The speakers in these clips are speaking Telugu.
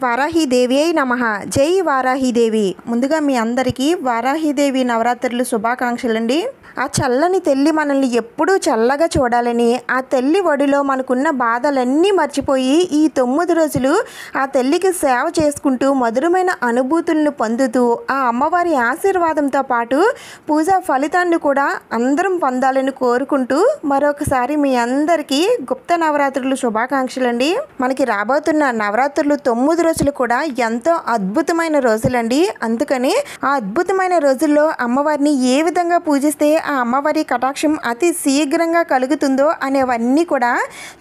వారాహీదేవి అయి నమః. జై వారాహీదేవి. ముందుగా మీ అందరికీ వారాహీదేవి నవరాత్రులు శుభాకాంక్షలండి. ఆ చల్లని తల్లి మనల్ని ఎప్పుడూ చల్లగా చూడాలని, ఆ తల్లి ఒడిలో మనకున్న బాధలన్నీ మర్చిపోయి ఈ 9 రోజులు ఆ తల్లికి సేవ చేసుకుంటూ మధురమైన అనుభూతులను పొందుతూ ఆ అమ్మవారి ఆశీర్వాదంతో పాటు పూజా ఫలితాన్ని కూడా అందరం పొందాలని కోరుకుంటూ మరొకసారి మీ అందరికీ గుప్త నవరాత్రులు శుభాకాంక్షలండి. మనకి రాబోతున్న నవరాత్రులు 9 రోజులు కూడా ఎంతో అద్భుతమైన రోజులండి. అందుకని ఆ అద్భుతమైన రోజుల్లో అమ్మవారిని ఏ విధంగా పూజిస్తే ఆ అమ్మవారి కటాక్షం అతి శీఘ్రంగా కలుగుతుందో అనేవన్నీ కూడా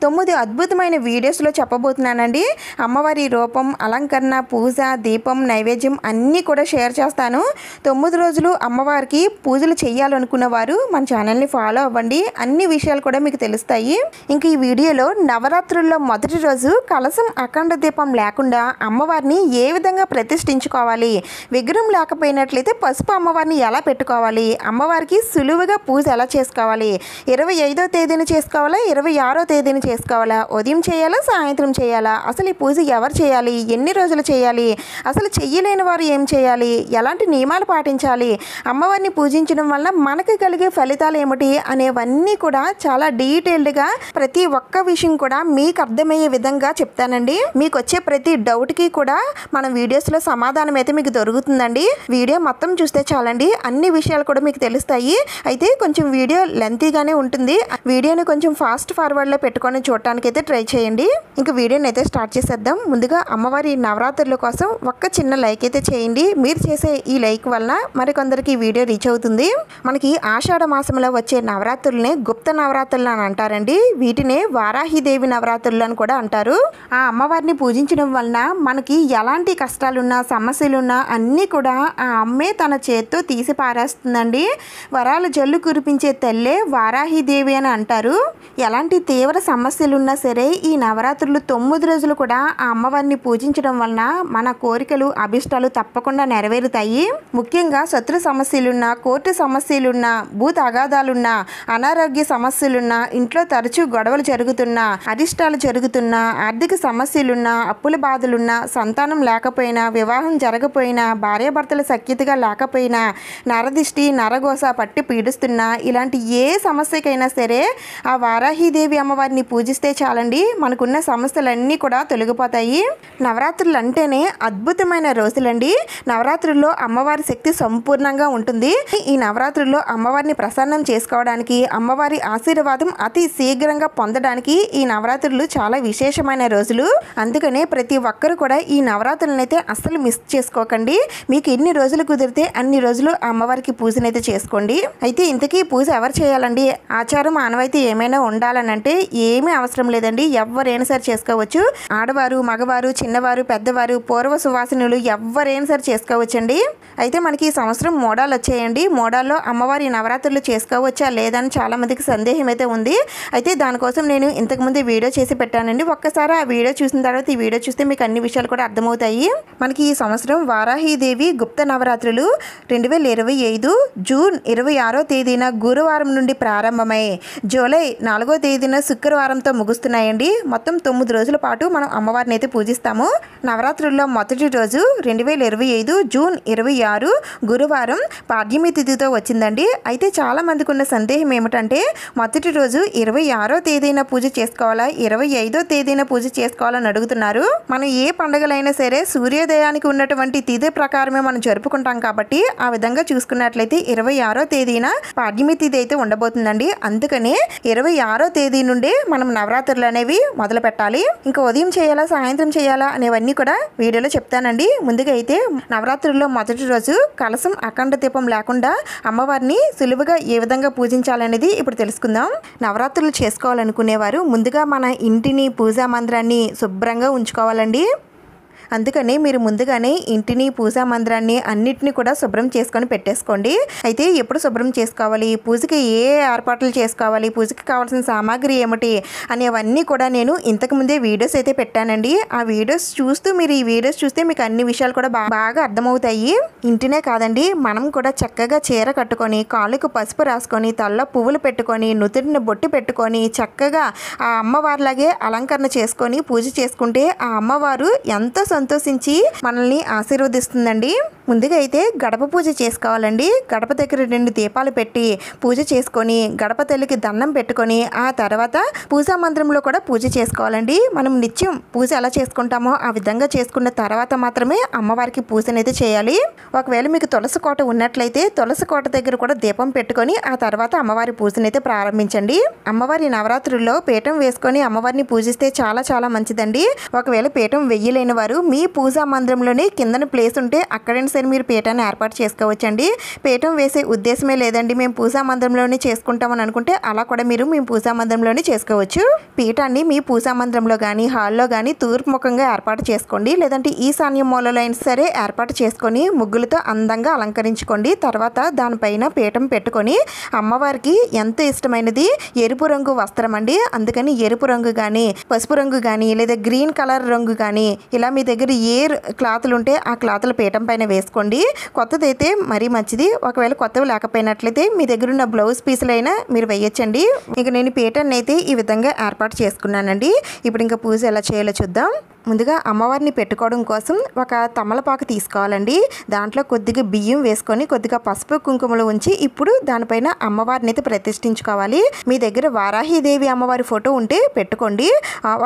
9 అద్భుతమైన వీడియోస్లో చెప్పబోతున్నానండి. అమ్మవారి రూపం, అలంకరణ, పూజ, దీపం, నైవేద్యం అన్నీ కూడా షేర్ చేస్తాను. 9 రోజులు అమ్మవారికి పూజలు చేయాలనుకున్న వారు మన ఛానల్ని ఫాలో అవ్వండి. అన్ని విషయాలు కూడా మీకు తెలుస్తాయి. ఇంక ఈ వీడియోలో నవరాత్రుల్లో మొదటి రోజు కలశం అఖండ దీపం లేకుండా అమ్మవారిని ఏ విధంగా ప్రతిష్ఠించుకోవాలి, విగ్రహం లేకపోయినట్లయితే పసుపు అమ్మవారిని ఎలా పెట్టుకోవాలి, అమ్మవారికి సులువుగా పూజ ఎలా చేసుకోవాలి, 25వ తేదీన చేసుకోవాలా, 26వ తేదీన చేసుకోవాలా, ఉదయం చేయాలా, సాయంత్రం చేయాలా, అసలు ఈ పూజ ఎవరు చేయాలి, ఎన్ని రోజులు చేయాలి, అసలు చెయ్యలేని వారు ఏం చేయాలి, ఎలాంటి నియమాలు పాటించాలి, అమ్మవారిని పూజించడం వల్ల మనకు కలిగే ఫలితాలు ఏమిటి అనేవన్నీ కూడా చాలా డీటెయిల్డ్గా ప్రతి ఒక్క విషయం కూడా మీకు అర్థమయ్యే విధంగా చెప్తానండి. మీకు వచ్చే ప్రతి డౌట్కి కూడా మన వీడియోస్లో సమాధానం అయితే మీకు దొరుకుతుందండి. వీడియో మొత్తం చూస్తే చాలండి, అన్ని విషయాలు కూడా మీకు తెలుస్తాయి. అయితే కొంచెం వీడియో లెంతీగానే ఉంటుంది. వీడియోని కొంచెం ఫాస్ట్ ఫార్వర్డ్లో పెట్టుకొని చూడటానికి అయితే ట్రై చేయండి. ఇంకా వీడియోని అయితే స్టార్ట్ చేసేద్దాం. ముందుగా అమ్మవారి నవరాత్రుల కోసం ఒక్క చిన్న లైక్ అయితే చేయండి. మీరు చేసే ఈ లైక్ వలన మరికొందరికి వీడియో రీచ్ అవుతుంది. మనకి ఆషాఢ మాసంలో వచ్చే నవరాత్రులనే గుప్త నవరాత్రులు అని అంటారండి. వీటినే వారాహీదేవి నవరాత్రులు అని కూడా అంటారు. ఆ అమ్మవారిని పూజించడం వలన మనకి ఎలాంటి కష్టాలున్నా సమస్యలున్నా అన్నీ కూడా ఆ అమ్మే తన చేత్తో తీసి పారేస్తుందండి. వరాలు జల్లు కురిపించే తల్లే వారాహీదేవి అని అంటారు. ఎలాంటి తీవ్ర సమస్యలున్నా సరే ఈ నవరాత్రులు 9 రోజులు కూడా ఆ అమ్మవారిని పూజించడం వలన మన కోరికలు, అభిష్టాలు తప్పకుండా నెరవేరుతాయి. ముఖ్యంగా శత్రు సమస్యలున్నా, కోర్టు సమస్యలున్నా, భూ తగాదాలున్నా, అనారోగ్య సమస్యలున్నా, ఇంట్లో తరచూ గొడవలు జరుగుతున్నా, అరిష్టాలు జరుగుతున్నా, ఆర్థిక సమస్యలున్నా, అప్పుల బాధలున్నా, సంతానం లేకపోయినా, వివాహం జరగపోయినా, భార్యాభర్తల సఖ్యతగా లేకపోయినా, నరదిష్టి, నరగోస పట్టి పీడిస్తున్నా, ఇలాంటి ఏ సమస్యకైనా సరే ఆ వారాహీదేవి అమ్మవారిని పూజిస్తే చాలండి, మనకున్న సమస్యలన్నీ కూడా తొలగిపోతాయి. నవరాత్రులు అంటేనే అద్భుతమైన రోజులండి. నవరాత్రుల్లో అమ్మవారి శక్తి సంపూర్ణంగా ఉంటుంది. ఈ నవరాత్రుల్లో అమ్మవారిని ప్రసన్నం చేసుకోవడానికి, అమ్మవారి ఆశీర్వాదం అతి శీఘ్రంగా పొందడానికి ఈ నవరాత్రులు చాలా విశేషమైన రోజులు. అందుకనే ప్రతి ఒక్కరు కూడా ఈ నవరాత్రులను అయితే అస్సలు మిస్ చేసుకోకండి. మీకు ఎన్ని రోజులు కుదిరితే అన్ని రోజులు అమ్మవారికి పూజనైతే చేసుకోండి. అయితే ఇంతకీ పూజ ఎవరు చేయాలండి? ఆచారం, ఆనవాయితీ ఏమైనా ఉండాలనంటే ఏమీ అవసరం లేదండి. ఎవరైనా సరే చేసుకోవచ్చు. ఆడవారు, మగవారు, చిన్నవారు, పెద్దవారు, పూర్వ సువాసినులు ఎవరైనా సరే చేసుకోవచ్చండి. అయితే మనకి ఈ సంవత్సరం మోడాలు వచ్చాయండి. మోడాల్లో అమ్మవారి నవరాత్రులు చేసుకోవచ్చా లేదా అని చాలా మందికి సందేహం అయితే ఉంది. అయితే దానికోసం నేను ఇంతకుముందు వీడియో చేసి పెట్టానండి. ఒక్కసారి ఆ వీడియో చూసిన తర్వాత ఈ వీడియో చూస్తే మీకు అన్ని విషయాలు కూడా అర్థమవుతాయి. మనకి ఈ సంవత్సరం వారాహీదేవి గుప్త నవరాత్రులు 2025 జూన్ 26వ తేదీన గురువారం నుండి ప్రారంభమై జూలై 4వ తేదీన శుక్రవారంతో ముగుస్తున్నాయండి. మొత్తం 9 రోజుల పాటు మనం అమ్మవారిని అయితే పూజిస్తాము. నవరాత్రుల్లో మొదటి రోజు 2025 జూన్ 26 గురువారం పాడ్యమి తిథితో వచ్చిందండి. అయితే చాలా మందికి ఉన్న సందేహం ఏమిటంటే మొదటి రోజు 26వ తేదీన పూజ చేసుకోవాలా, 25వ తేదీన పూజ చేసుకోవాలని అడుగుతున్నారు. మనం ఏ పండుగలైనా సరే సూర్యోదయానికి ఉన్నటువంటి తిథి ప్రకారమే మనం జరుపుకుంటాం కాబట్టి ఆ విధంగా చూసుకున్నట్లయితే 26వ తేదీన పాడ్యమి తిథి అయితే ఉండబోతుందండి. అందుకనే 26వ తేదీ నుండే మనం నవరాత్రులు అనేవి మొదలు పెట్టాలి. ఇంకా ఉదయం చేయాలా, సాయంత్రం చేయాలా అనేవన్నీ కూడా వీడియోలో చెప్తానండి. ముందుగా అయితే నవరాత్రుల్లో మొదటి రోజు కలశం అఖండ దీపం లేకుండా అమ్మవారిని సులువుగా ఏ విధంగా పూజించాలనేది ఇప్పుడు తెలుసుకుందాం. నవరాత్రులు చేసుకోవాలనుకునేవారు ముందుగా మన ఇంటిని, పూజా మందిరాన్ని శుభ్రంగా ఉంచుకోవాలండి. అందుకని మీరు ముందుగానే ఇంటిని, పూజా మందిరాన్ని అన్నిటిని కూడా శుభ్రం చేసుకొని పెట్టేసుకోండి. అయితే ఎప్పుడు శుభ్రం చేసుకోవాలి, పూజకి ఏ ఏర్పాట్లు చేసుకోవాలి, పూజకి కావాల్సిన సామాగ్రి ఏమిటి అనేవన్నీ కూడా నేను ఇంతకుముందే వీడియోస్ అయితే పెట్టానండి. ఆ వీడియోస్ చూస్తూ మీరు ఈ వీడియోస్ చూస్తే మీకు అన్ని విషయాలు కూడా బాగా అర్థమవుతాయి. ఇంటినే కాదండి, మనం కూడా చక్కగా చీర కట్టుకొని, కాళ్ళకు పసుపు రాసుకొని, తల్లో పువ్వులు పెట్టుకొని, నుదుటిని బొట్టు పెట్టుకొని చక్కగా ఆ అమ్మవారిలాగే అలంకరణ చేసుకొని పూజ చేసుకుంటే ఆ అమ్మవారు ఎంతో సంతోషించి మనల్ని ఆశీర్వదిస్తుందండి. ముందుగా అయితే గడప పూజ చేసుకోవాలండి. గడప దగ్గర 2 దీపాలు పెట్టి పూజ చేసుకొని గడప తల్లికి దండం పెట్టుకొని ఆ తర్వాత పూజా మందిరంలో కూడా పూజ చేసుకోవాలండి. మనం నిత్యం పూజ ఎలా చేసుకుంటామో ఆ విధంగా చేసుకున్న తర్వాత మాత్రమే అమ్మవారికి పూజనైతే చేయాలి. ఒకవేళ మీకు తులసి కోట ఉన్నట్లయితే తులసి కోట దగ్గర కూడా దీపం పెట్టుకొని ఆ తర్వాత అమ్మవారి పూజనైతే ప్రారంభించండి. అమ్మవారి నవరాత్రుల్లో పీఠం వేసుకొని అమ్మవారిని పూజిస్తే చాలా చాలా మంచిదండి. ఒకవేళ పీఠం వెయ్యలేని వారు మీ పూజా మందిరంలోనే కిందన ప్లేస్ ఉంటే అక్కడైనా సరే మీరు పీఠాన్ని ఏర్పాటు చేసుకోవచ్చండి. పీఠం వేసే ఉద్దేశమే లేదండి మేము పూజా మందిరంలోనే చేసుకుంటామని అనుకుంటే అలా కూడా మీరు మీ పూజా మందిరంలోనే చేసుకోవచ్చు. పీఠాన్ని మీ పూజా మందిరంలో కానీ హాల్లో కానీ తూర్పు ముఖంగా ఏర్పాటు చేసుకోండి. లేదంటే ఈశాన్య మూలలో అయినా సరే ఏర్పాటు చేసుకొని ముగ్గులతో అందంగా అలంకరించుకోండి. తర్వాత దానిపైన పీఠం పెట్టుకొని అమ్మవారికి ఎంతో ఇష్టమైనది ఎరుపు రంగు వస్త్రం అండి. అందుకని ఎరుపు రంగు కానీ పసుపు రంగు కానీ లేదా గ్రీన్ కలర్ రంగు కానీ ఇలా మీ దగ్గర ఏ క్లాతులు ఉంటే ఆ క్లాతుల పీఠం పైన వేసుకోండి. కొత్తదైతే మరీ మంచిది. ఒకవేళ కొత్తవి లేకపోయినట్లయితే మీ దగ్గర ఉన్న బ్లౌజ్ పీసులైనా మీరు వేయచ్చండి. ఇక నేను పీఠాన్ని అయితే ఈ విధంగా ఏర్పాటు చేసుకున్నానండి. ఇప్పుడు ఇంకా పూజ ఎలా చేయాలో చూద్దాం. ముందుగా అమ్మవారిని పెట్టుకోవడం కోసం ఒక తమలపాకు తీసుకోవాలండి. దాంట్లో కొద్దిగా బియ్యం వేసుకొని కొద్దిగా పసుపు కుంకుమలు ఉంచి ఇప్పుడు దానిపైన అమ్మవారిని అయితే ప్రతిష్ఠించుకోవాలి. మీ దగ్గర వారాహిదేవి అమ్మవారి ఫోటో ఉంటే పెట్టుకోండి.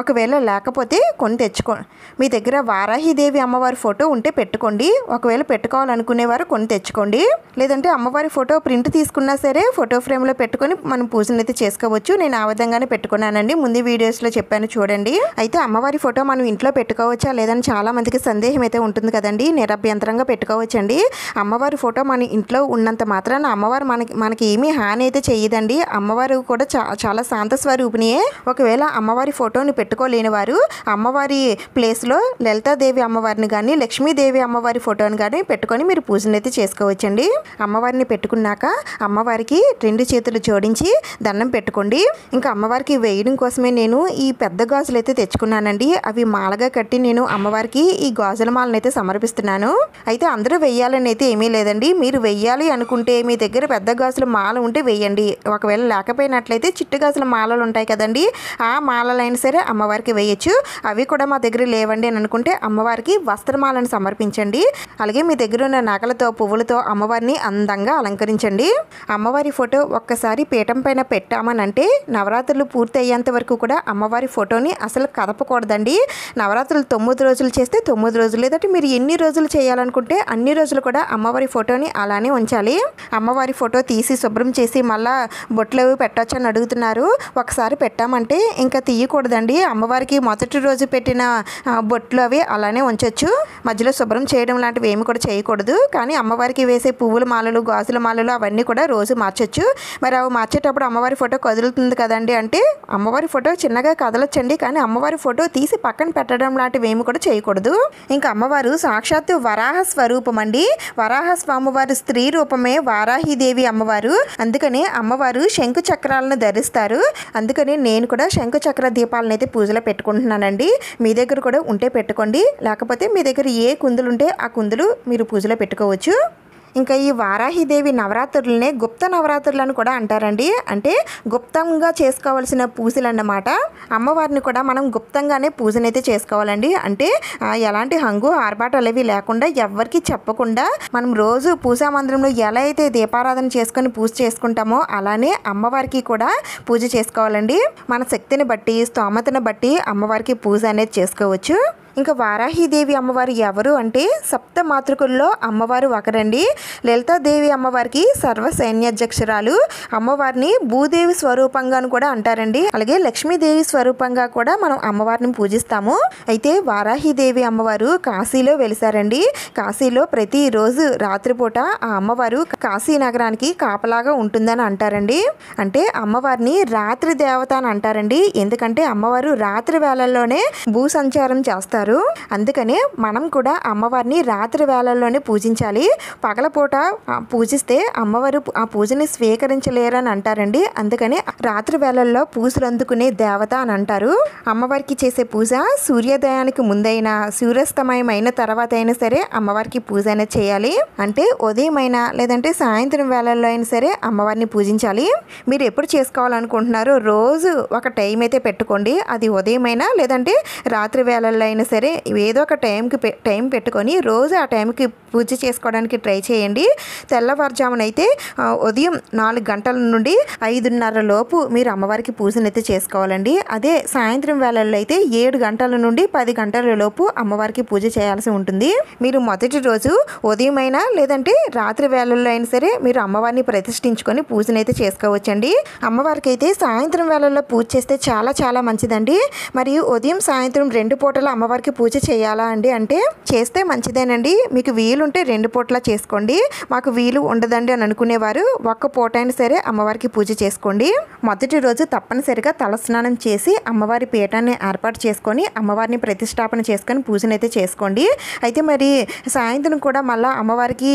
ఒకవేళ లేకపోతే కొని తెచ్చుకోండి. మీ దగ్గర వారాహిదేవి అమ్మవారి ఫోటో ఉంటే పెట్టుకోండి. ఒకవేళ పెట్టుకోవాలనుకునేవారు కొని తెచ్చుకోండి. లేదంటే అమ్మవారి ఫోటో ప్రింట్ తీసుకున్నా సరే ఫోటో ఫ్రేమ్లో పెట్టుకొని మనం పూజను అయితే చేసుకోవచ్చు. నేను ఆ విధంగానే పెట్టుకున్నానండి. ముందు వీడియోస్లో చెప్పాను చూడండి. అయితే అమ్మవారి ఫోటో మనం ఇంట్లో పెట్టుకోవచ్చా లేదని చాలా మందికి సందేహం అయితే ఉంటుంది కదండి. నిరభ్యంతరంగా పెట్టుకోవచ్చండి. అమ్మవారి ఫోటో మన ఇంట్లో ఉన్నంత మాత్రాన అమ్మవారు మనకి ఏమీ హాని అయితే చేయదండి. అమ్మవారు కూడా చాలా శాంత స్వరూపిణియే. ఒకవేళ అమ్మవారి ఫోటోని పెట్టుకోలేని వారు అమ్మవారి ప్లేస్లో లలితాదేవి అమ్మవారిని కానీ లక్ష్మీదేవి అమ్మవారి ఫోటోని కానీ పెట్టుకొని మీరు పూజను అయితే చేసుకోవచ్చండి. అమ్మవారిని పెట్టుకున్నాక అమ్మవారికి 2 చేతులు జోడించి దండం పెట్టుకోండి. ఇంకా అమ్మవారికి వేయడం కోసమే నేను ఈ పెద్ద గాజులు అయితే తెచ్చుకున్నానండి. అవి మాల కట్టి నేను అమ్మవారికి ఈ గాజుల మాలను అయితే సమర్పిస్తున్నాను. అయితే అందరూ వెయ్యాలని అయితే ఏమీ లేదండి. మీరు వెయ్యాలి అనుకుంటే మీ దగ్గర పెద్ద గాజుల మాల ఉంటే వెయ్యండి. ఒకవేళ లేకపోయినట్లయితే చిట్టు గాజుల మాలలు ఉంటాయి కదండి, ఆ మాలలైనా సరే అమ్మవారికి వేయచ్చు. అవి కూడా మా దగ్గర లేవండి అని అనుకుంటే అమ్మవారికి వస్త్రమాలను సమర్పించండి. అలాగే మీ దగ్గర ఉన్న నగలతో పువ్వులతో అమ్మవారిని అందంగా అలంకరించండి. అమ్మవారి ఫోటో ఒక్కసారి పీఠం పైన పెట్టామని అంటే నవరాత్రులు పూర్తి అయ్యేంత వరకు కూడా అమ్మవారి ఫోటోని అసలు కదపకూడదండి. నవరాత్రులు 9 రోజులు చేస్తే 9 రోజులు, లేదంటే మీరు ఎన్ని రోజులు చేయాలనుకుంటే అన్ని రోజులు కూడా అమ్మవారి ఫోటోని అలానే ఉంచాలి. అమ్మవారి ఫోటో తీసి శుభ్రం చేసి మళ్ళా బొట్లు అవి పెట్టవచ్చు అని అడుగుతున్నారు. ఒకసారి పెట్టామంటే ఇంకా తీయకూడదండి. అమ్మవారికి మొదటి రోజు పెట్టిన బొట్లు అవి అలానే ఉంచవచ్చు. మధ్యలో శుభ్రం చేయడం లాంటివి ఏమి కూడా చేయకూడదు. కానీ అమ్మవారికి వేసే పువ్వుల మాలలు గాజుల మాలలు అవన్నీ కూడా రోజు మార్చొచ్చు. మరి అవి మార్చేటప్పుడు అమ్మవారి ఫోటో కదులుతుంది కదండి అంటే అమ్మవారి ఫోటో చిన్నగా కదలొచ్చండి. కానీ అమ్మవారి ఫోటో తీసి పక్కన పెట్టడం లాంటివి ఏమి కూడా చేయకూడదు. ఇంకా అమ్మవారు సాక్షాత్తు వరాహ స్వరూపం అండి. వరాహ స్వామివారి స్త్రీ రూపమే వారాహిదేవి అమ్మవారు. అందుకనే అమ్మవారు శంకు చక్రాలను ధరిస్తారు. అందుకని నేను కూడా శంకు చక్ర దీపాలను అయితే పూజలో పెట్టుకుంటున్నానండి. మీ దగ్గర కూడా ఉంటే పెట్టుకోండి. లేకపోతే మీ దగ్గర ఏ కుందులు ఉంటే ఆ కుందులు మీరు పూజలో పెట్టుకోవచ్చు. ఇంకా ఈ వారాహిదేవి నవరాత్రులనే గుప్త నవరాత్రులు అని కూడా అంటారండి. అంటే గుప్తంగా చేసుకోవాల్సిన పూజలు అన్నమాట. అమ్మవారిని కూడా మనం గుప్తంగానే పూజనైతే చేసుకోవాలండి. అంటే ఎలాంటి హంగు ఆర్భాటాలు అవి లేకుండా ఎవరికి చెప్పకుండా మనం రోజు పూజా మందిరంలో ఎలా అయితే దీపారాధన చేసుకొని పూజ చేసుకుంటామో అలానే అమ్మవారికి కూడా పూజ చేసుకోవాలండి. మన శక్తిని బట్టి స్తోమతను బట్టి అమ్మవారికి పూజ అనేది చేసుకోవచ్చు. ఇంకా వారాహిదేవి అమ్మవారు ఎవరు అంటే సప్త మాతృకుల్లో అమ్మవారు ఒకరండి. లలితాదేవి అమ్మవారికి సర్వసైన్యాధ్యక్షురాలు. అమ్మవారిని భూదేవి స్వరూపంగా కూడా అంటారండి. అలాగే లక్ష్మీదేవి స్వరూపంగా కూడా మనం అమ్మవారిని పూజిస్తాము. అయితే వారాహిదేవి అమ్మవారు కాశీలో వెలిసారండి. కాశీలో ప్రతిరోజు రాత్రిపూట ఆ అమ్మవారు కాశీ నగరానికి కాపలాగా ఉంటుందని అంటారండి. అంటే అమ్మవారిని రాత్రి దేవత అని అంటారండి. ఎందుకంటే అమ్మవారు రాత్రి వేళల్లోనే భూ సంచారం చేస్తారు. అందుకనే మనం కూడా అమ్మవారిని రాత్రి వేళల్లోనే పూజించాలి. పగలపూట పూజిస్తే అమ్మవారు ఆ పూజని స్వీకరించలేరని అంటారండి. అందుకని రాత్రి వేళల్లో పూజలు అందుకునే దేవత అని అంటారు. అమ్మవారికి చేసే పూజ సూర్యోదయానికి ముందైనా సూర్యాస్తమయం అయిన తర్వాత అయినా సరే అమ్మవారికి పూజ అనేది చేయాలి. అంటే ఉదయం అయినా లేదంటే సాయంత్రం వేళల్లో అయినా సరే అమ్మవారిని పూజించాలి. మీరు ఎప్పుడు చేసుకోవాలనుకుంటున్నారో రోజు ఒక టైం అయితే పెట్టుకోండి. అది ఉదయం అయినా లేదంటే రాత్రి వేళల్లో అయినా సరే సరే ఏదో ఒక టైం పెట్టుకొని రోజు ఆ టైంకి పూజ చేసుకోవడానికి ట్రై చేయండి. తెల్లవారుజామున అయితే ఉదయం 4 గంటల నుండి 5:30 లోపు మీరు అమ్మవారికి పూజనైతే చేసుకోవాలండి. అదే సాయంత్రం వేళల్లో అయితే 7 గంటల నుండి 10 గంటల లోపు అమ్మవారికి పూజ చేయాల్సి ఉంటుంది. మీరు మొదటి రోజు ఉదయం అయినా లేదంటే రాత్రి వేళల్లో అయినా సరే మీరు అమ్మవారిని ప్రతిష్ఠించుకొని పూజనైతే చేసుకోవచ్చండి. అమ్మవారికి అయితే సాయంత్రం వేళల్లో పూజ చేస్తే చాలా చాలా మంచిదండి. మరియు ఉదయం సాయంత్రం 2 పూటల అమ్మవారికి పూజ చేయాలా అండి అంటే చేస్తే మంచిదేనండి. మీకు వీలుంటే 2 పూటలా చేసుకోండి. మాకు వీలు ఉండదండి అని అనుకునేవారు ఒక్క పూట అయినా సరే అమ్మవారికి పూజ చేసుకోండి. మొదటి రోజు తప్పనిసరిగా తలస్నానం చేసి అమ్మవారి పీఠాన్ని ఏర్పాటు చేసుకొని అమ్మవారిని ప్రతిష్టాపన చేసుకొని పూజనైతే చేసుకోండి. అయితే మరి సాయంత్రం కూడా మళ్ళీ అమ్మవారికి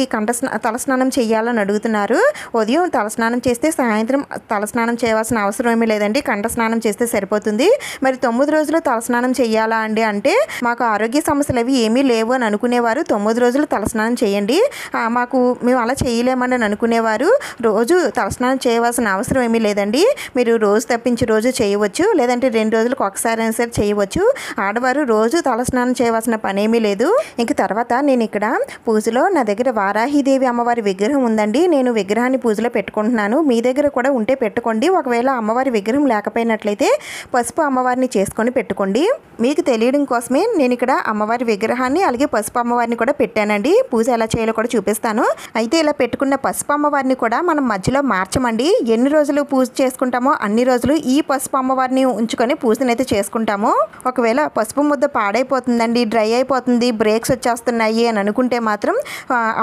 తలస్నానం చేయాలని అడుగుతున్నారు. ఉదయం తలస్నానం చేస్తే సాయంత్రం తలస్నానం చేయవలసిన అవసరం ఏమీ లేదండి. కంఠ స్నానం చేస్తే సరిపోతుంది. మరి 9 రోజులు తలస్నానం చేయాలా అండి అంటే మాకు ఆరోగ్య సమస్యలు అవి ఏమీ లేవు అని అనుకునేవారు 9 రోజులు తలస్నానం చేయండి. మేము అలా చేయలేమని అనుకునేవారు రోజు తలస్నానం చేయవలసిన అవసరం ఏమీ లేదండి. మీరు రోజు తప్పించి రోజు చేయవచ్చు, లేదంటే 2 రోజులకు ఒకసారి అయినా సరే చేయవచ్చు. ఆడవారు రోజు తలస్నానం చేయవలసిన పని ఏమీ లేదు. ఇంక తర్వాత నేను ఇక్కడ పూజలో నా దగ్గర వారాహిదేవి అమ్మవారి విగ్రహం ఉందండి. నేను విగ్రహాన్ని పూజలో పెట్టుకుంటున్నాను. మీ దగ్గర కూడా ఉంటే పెట్టుకోండి. ఒకవేళ అమ్మవారి విగ్రహం లేకపోయినట్లయితే పసుపు అమ్మవారిని చేసుకొని పెట్టుకోండి. మీకు తెలియడం కోసమే నేను ఇక్కడ అమ్మవారి విగ్రహాన్ని అలాగే పసుపు అమ్మవారిని కూడా పెట్టానండి. పూజ ఎలా చేయాలో కూడా చూపిస్తాను. అయితే ఇలా పెట్టుకున్న పసుపు అమ్మవారిని కూడా మనం మధ్యలో మార్చమండి. ఎన్ని రోజులు పూజ చేసుకుంటామో అన్ని రోజులు ఈ పసుపు అమ్మవారిని ఉంచుకొని పూజనైతే చేసుకుంటాము. ఒకవేళ పసుపు ముద్ద పాడైపోతుందండి, డ్రై అయిపోతుంది, బ్రేక్స్ వచ్చేస్తున్నాయి అని అనుకుంటే మాత్రం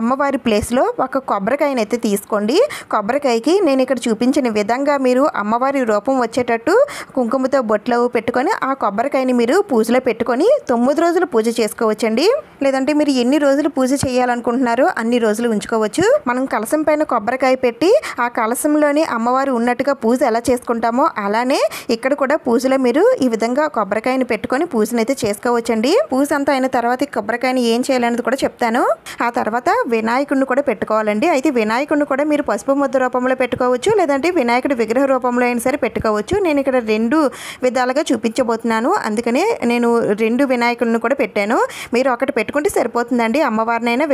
అమ్మవారి ప్లేస్లో ఒక కొబ్బరికాయనైతే తీసుకోండి. కొబ్బరికాయకి నేను ఇక్కడ చూపించిన విధంగా మీరు అమ్మవారి రూపం వచ్చేటట్టు కుంకుమతో బొట్లు పెట్టుకొని ఆ కొబ్బరికాయని మీరు పూజలో పెట్టుకొని 9 రోజులు పూజ చేసుకోవచ్చండి. లేదంటే మీరు ఎన్ని రోజులు పూజ చేయాలనుకుంటున్నారో అన్ని రోజులు ఉంచుకోవచ్చు. మనం కలశం పైన కొబ్బరికాయ పెట్టి ఆ కలశంలోని అమ్మవారు ఉన్నట్టుగా పూజ ఎలా చేసుకుంటామో అలానే ఇక్కడ కూడా పూజలో మీరు ఈ విధంగా కొబ్బరికాయని పెట్టుకొని పూజనైతే చేసుకోవచ్చండి. పూజ అంతా అయిన తర్వాత ఈ కొబ్బరికాయని ఏం చేయాలనేది కూడా చెప్తాను. ఆ తర్వాత వినాయకుడిని కూడా పెట్టుకోవాలండి. అయితే వినాయకుడిని కూడా మీరు పసుపు ముద్ద రూపంలో పెట్టుకోవచ్చు, లేదంటే వినాయకుడి విగ్రహ రూపంలో అయినా సరే పెట్టుకోవచ్చు. నేను ఇక్కడ 2 విధాలుగా చూపించబోతున్నాను. అందుకనే నేను 2 వినాయకుడిని కూడా పెట్టాను. మీరు ఒకటి పెట్టుకుంటే సరిపోతుందండి. అమ్మవారినైనా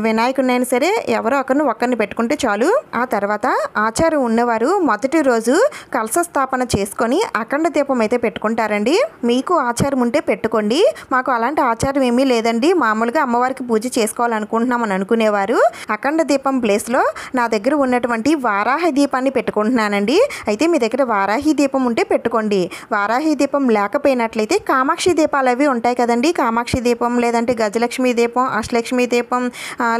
వినాయకుడినైనా సరే ఎవరో ఒకరిని పెట్టుకుంటే చాలు. ఆ తర్వాత ఆచారం ఉన్నవారు మొదటి రోజు కలశ స్థాపన చేసుకొని అఖండ దీపం అయితే పెట్టుకుంటారండి. మీకు ఆచారం ఉంటే పెట్టుకోండి. మాకు అలాంటి ఆచారం ఏమీ లేదండి. మామూలుగా అమ్మవారికి పూజ చేసుకోవాలనుకుంటున్నామని అనుకునేవారు అఖండ దీపం ప్లేస్లో నా దగ్గర ఉన్నటువంటి వారాహి దీపాన్ని పెట్టుకుంటున్నానండి. అయితే మీ దగ్గర వారాహి దీపం ఉంటే పెట్టుకోండి. వారాహి దీపం లేకపోయినట్లయితే కామాక్షి దీపాలు అవి ఉంటాయి కదండి. కామాక్షి దీపం లేదంటే గజలక్ష్మి దీపం, అష్టలక్ష్మి దీపం,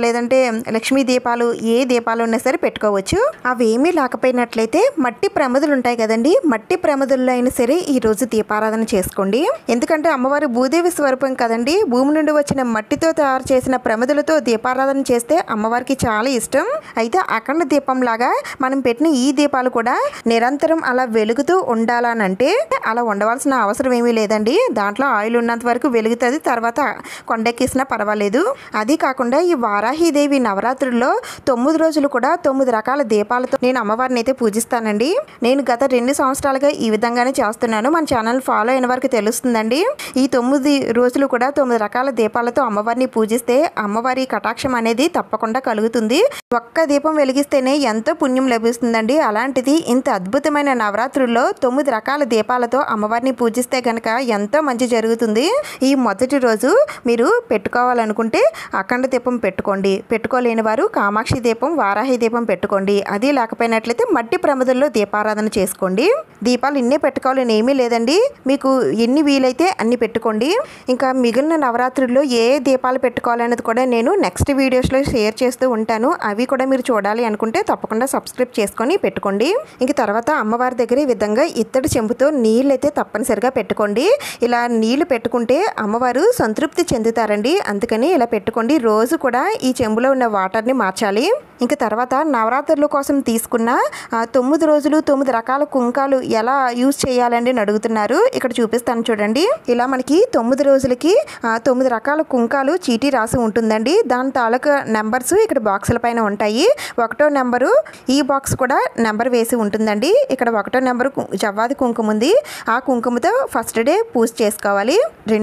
లేదంటే లక్ష్మీ దీపాలు ఏ దీపాలు ఉన్నా సరే పెట్టుకోవచ్చు. అవి ఏమీ లేకపోయినట్లయితే మట్టి ప్రమిదలు ఉంటాయి కదండి. మట్టి ప్రమిదల్లో అయినా సరే ఈరోజు దీపారాధన చేసుకోండి. ఎందుకంటే అమ్మవారి భూదేవి స్వరూపం కదండి. భూమి నుండి వచ్చిన మట్టితో తయారు చేసిన ప్రమిదలతో దీపారాధన చేస్తే అమ్మవారికి చాలా ఇష్టం. అయితే అఖండ దీపం లాగా మనం పెట్టిన ఈ దీపాలు కూడా నిరంతరం అలా వెలుగుతూ ఉండాలనంటే అలా ఉండవలసిన అవసరం ఏమీ లేదండి. దాంట్లో ఆయిల్ ఉన్నంత వరకు వెలుగుతుంది, తర్వాత కొండెక్కిసినా పర్వాలేదు. అది కాకుండా ఈ వారాహిదేవి నవరాత్రుల్లో 9 రోజులు కూడా 9 రకాల దీపాలతో నేను అమ్మవారిని అయితే పూజిస్తానండి. నేను గత 2 సంవత్సరాలుగా ఈ విధంగానే చేస్తున్నాను. మన ఛానల్ ఫాలో అయిన వారికి తెలుస్తుందండి. ఈ 9 రోజులు కూడా 9 రకాల దీపాలతో అమ్మవారిని పూజిస్తే అమ్మవారి కటాక్షం అనేది తప్పకుండా కలుగుతుంది. ఒక్క దీపం వెలిగిస్తేనే ఎంతో పుణ్యం లభిస్తుందండి. అలాంటిది ఇంత అద్భుతమైన నవరాత్రుల్లో 9 రకాల దీపాలతో అమ్మవారిని పూజిస్తే కనుక ఎంతో మంచి జరుగుతుంది. ఈ మొదటి రోజు మీరు పెట్టుకోవాలనుకుంటే అఖండ దీపం పెట్టుకోండి. పెట్టుకోలేని వారు కామాక్షి దీపం, వారాహి దీపం పెట్టుకోండి. అది లేకపోయినట్లయితే మట్టి ప్రమిదల్లో దీపారాధన చేసుకోండి. దీపాలు ఇన్నే పెట్టుకోవాలని ఏమీ లేదండి. మీకు ఎన్ని వీలైతే అన్ని పెట్టుకోండి. ఇంకా మిగిలిన నవరాత్రుల్లో ఏ దీపాలు పెట్టుకోవాలనేది కూడా నేను నెక్స్ట్ వీడియోస్లో షేర్ చేస్తూ ఉంటాను. అవి కూడా మీరు చూడాలి అనుకుంటే తప్పకుండా సబ్స్క్రైబ్ చేసుకొని పెట్టుకోండి. ఇంక తర్వాత అమ్మవారి దగ్గర ఈ విధంగా ఇత్తడి చెంబుతో నీళ్ళు అయితే తప్పనిసరిగా పెట్టుకోండి. ఇలా నీళ్లు పెట్టుకుంటే అమ్మవారు సంతృప్తి చెందుతారండి. అందుకని ఇలా పెట్టుకోండి. రోజు కూడా ఈ చెంబులో ఉన్న వాటర్ని మార్చాలి. ఇంక తర్వాత నవరాత్రుల కోసం తీసుకున్న 9 రోజులు 9 రకాల కుంకాలు ఎలా యూజ్ చేయాలండి అని అడుగుతున్నారు. ఇక్కడ చూపిస్తాను చూడండి. ఇలా మనకి 9 రోజులకి 9 రకాల కుంకాలు చీటీ రాసి ఉంటుందండి. దాని తాలూకా నెంబర్స్ ఇక్కడ బాక్సుల పైన ఉంటాయి. 1వ నెంబరు ఈ బాక్స్ కూడా నెంబర్ వేసి ఉంటుందండి. ఇక్కడ 1వ నెంబరు జవ్వాది కుంకుమ ఉంది. ఆ కుంకుమతో ఫస్ట్ డే పూజ చేసుకోవాలి.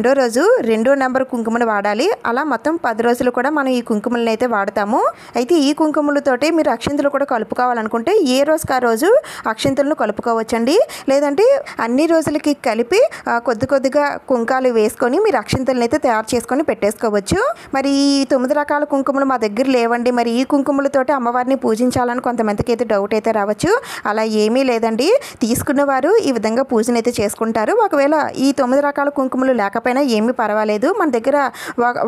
రెండో రోజు 2వ నెంబర్ కుంకుమను వాడాలి. అలా మొత్తం 10 రోజులు కూడా మనం ఈ కుంకుమలను అయితే వాడతాము. అయితే ఈ కుంకుమలతోటి మీరు అక్షింతలు కూడా కలుపుకోవాలనుకుంటే ఏ రోజుకి ఆ రోజు అక్షింతలను కలుపుకోవచ్చండి. లేదంటే అన్ని రోజులకి కలిపి కొద్ది కొద్దిగా కుంకాలు వేసుకొని మీరు అక్షింతలను అయితే తయారు చేసుకొని పెట్టేసుకోవచ్చు. మరి ఈ 9 రకాల కుంకుమలు మా దగ్గర లేవండి, మరి ఈ కుంకుమలతోటి అమ్మవారిని పూజించాలని కొంతమందికి అయితే డౌట్ అయితే రావచ్చు. అలా ఏమీ లేదండి, తీసుకున్న వారు ఈ విధంగా పూజను అయితే చేసుకుంటారు. ఒకవేళ ఈ 9 రకాల కుంకుమలు లేకపోయినా ఏమీ పర్వాలేదు. మన దగ్గర